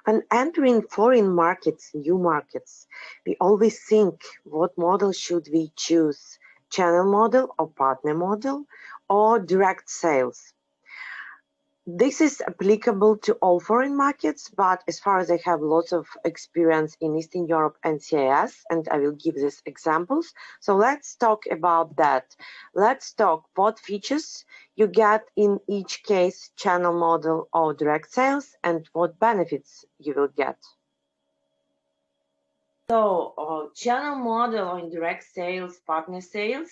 And entering foreign markets, new markets, we always think, what model should we choose? Channel model or partner model or direct sales? This is applicable to all foreign markets, but as far as I have lots of experience in Eastern Europe and CIS, and I will give these examples. So let's talk about that. Let's talk what features you get in each case, channel model or direct sales, and what benefits you will get. So channel model or indirect sales, partner sales,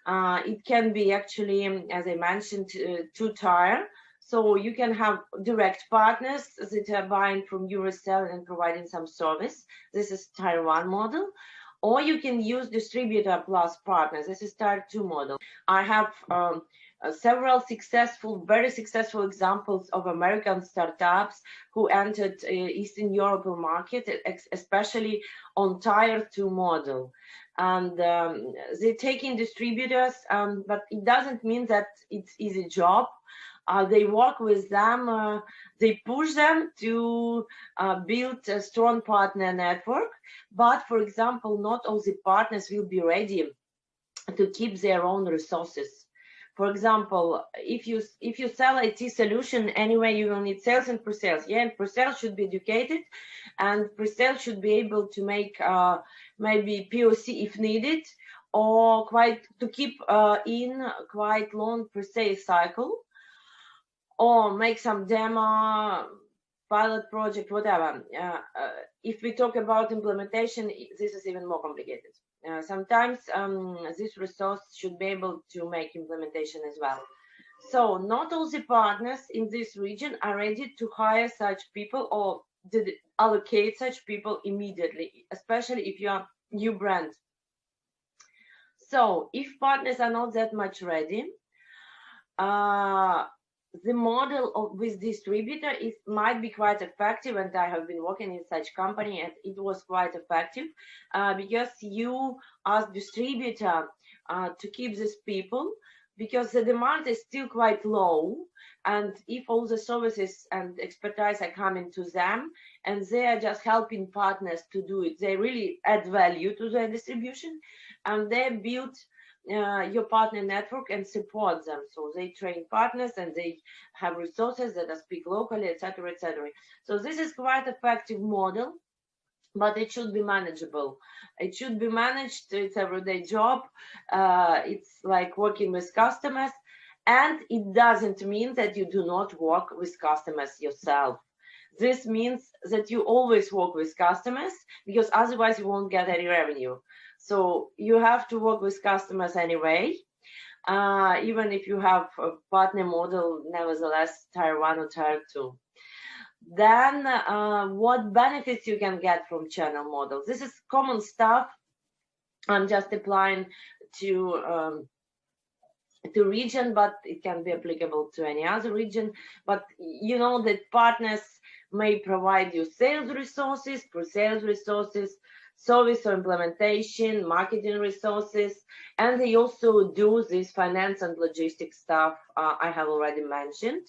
it can be actually, as I mentioned, two-tier. So you can have direct partners that are buying from you, reselling and providing some service. This is tier 1 model. Or you can use distributor plus partners. This is tier 2 model. I have several very successful examples of American startups who entered Eastern European market, especially on tier 2 model. And they take in distributors, but it doesn't mean that it's easy job. They work with them, they push them to build a strong partner network. But for example, not all the partners will be ready to keep their own resources. For example, if you sell IT solution, anyway, you will need sales and pre-sales. Yeah, and pre-sales should be educated, and pre-sales should be able to make maybe POC if needed, or to keep in quite long pre-sales cycle, or make some demo, pilot project, whatever. If we talk about implementation, this is even more complicated. Sometimes this resource should be able to make implementation as well. So not all the partners in this region are ready to hire such people or allocate such people immediately, especially if you are a new brand. So if partners are not that much ready, the model with distributor might be quite effective, and I have been working in such company and it was quite effective because you ask distributor to keep these people because the demand is still quite low, and if all the services and expertise are coming to them and they are just helping partners to do it, they really add value to their distribution, and they build your partner network and support them. So they train partners and they have resources that speak locally, etc., etc. So this is quite effective model, but it should be manageable. It should be managed. It's everyday job. It's like working with customers, and it doesn't mean that you do not work with customers yourself. This means that you always work with customers, because otherwise you won't get any revenue. So you have to work with customers anyway, even if you have a partner model, nevertheless, tier 1 or tier 2. Then what benefits you can get from channel model? This is common stuff. I'm just applying to region, but it can be applicable to any other region. But you know that partners may provide you sales resources, pre-sales resources, service or implementation, marketing resources, and they also do this finance and logistics stuff I have already mentioned.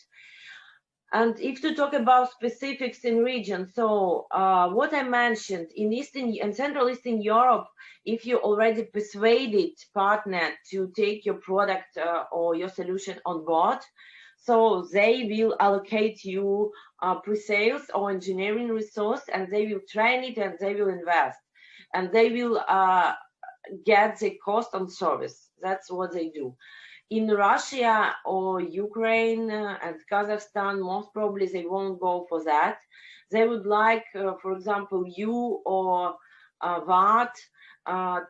And if to talk about specifics in region, so what I mentioned in Eastern and Central Eastern Europe, if you already persuaded partner to take your product or your solution on board, so they will allocate you pre-sales or engineering resource, and they will train it and they will invest, and they will get the cost on service. That's what they do. In Russia or Ukraine and Kazakhstan, most probably they won't go for that. They would like, for example, you or VAT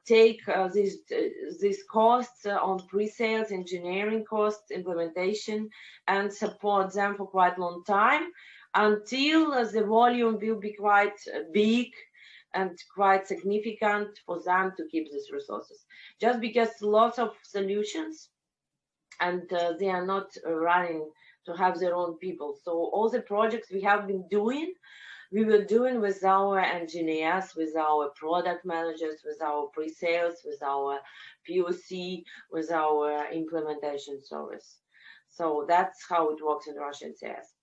take these costs on pre-sales, engineering costs, implementation, and support them for quite a long time until the volume will be quite big and quite significant for them to keep these resources. Just because lots of solutions, and they are not running to have their own people. So all the projects we have been doing, we were doing with our engineers, with our product managers, with our pre-sales, with our POC, with our implementation service. So that's how it works in Russia and CIS.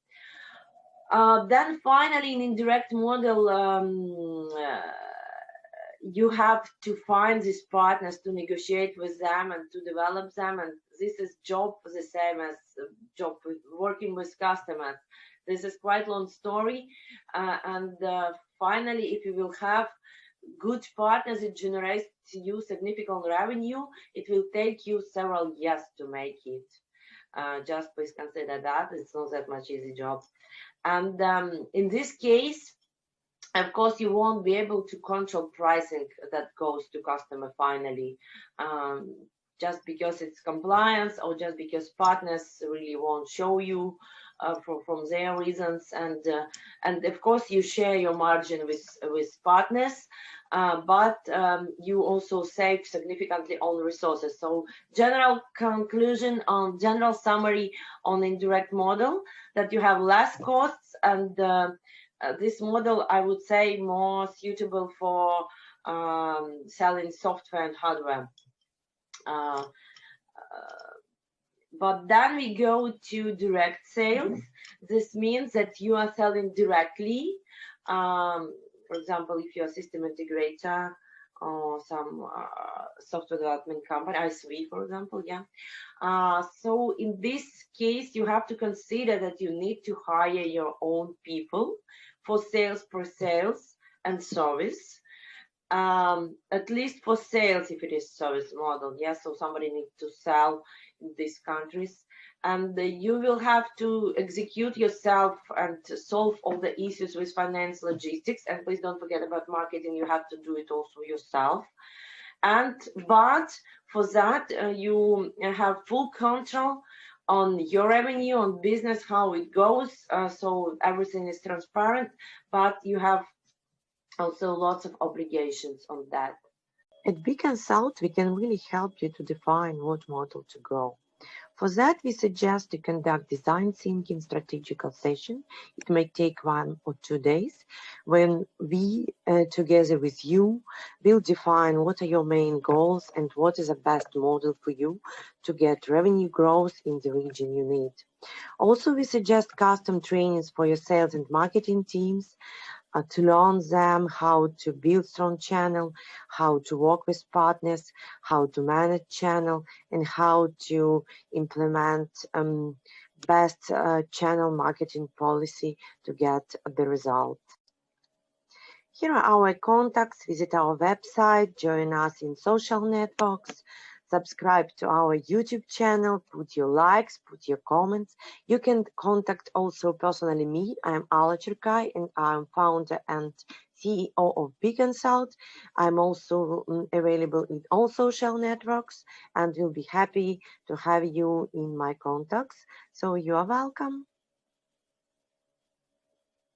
Then finally, in indirect model, you have to find these partners to negotiate with them and to develop them, and this is job the same as job with working with customers. This is quite long story, and finally, if you will have good partners, it generates you significant revenue. It will take you several years to make it. Just please consider that it's not that much easy job. And in this case, of course, you won't be able to control pricing that goes to customer finally, just because it's compliance or just because partners really won't show you from their reasons. And of course, you share your margin with partners, but you also save significantly on resources. So general conclusion on general summary on indirect model, that you have less costs, and this model, I would say, more suitable for selling software and hardware. But then we go to direct sales. This means that you are selling directly. For example, if you're a system integrator or some software development company, ISV, for example, yeah. So in this case, you have to consider that you need to hire your own people for sales, pre-sales, and service. At least for sales, if it is service model, yes. So somebody needs to sell in these countries, and you will have to execute yourself and solve all the issues with finance, logistics, and please don't forget about marketing. You have to do it also yourself. But for that, you have full control on your revenue, on business, how it goes. So everything is transparent, but you have also lots of obligations on that. At B-Consult, we can really help you to define what model to go. For that, we suggest to conduct design thinking strategical session. It may take 1 or 2 days, when we, together with you, will define what are your main goals and what is the best model for you to get revenue growth in the region you need. Also, we suggest custom trainings for your sales and marketing teams, to learn them how to build strong channel, how to work with partners, how to manage channel, and how to implement best channel marketing policy to get the result. Here are our contacts. Visit our website, join us in social networks, subscribe to our YouTube channel, put your likes, put your comments. You can contact also personally me. I'm Alla Cherkay, and I'm founder and CEO of B-Consult. I'm also available in all social networks, and will be happy to have you in my contacts. So you are welcome.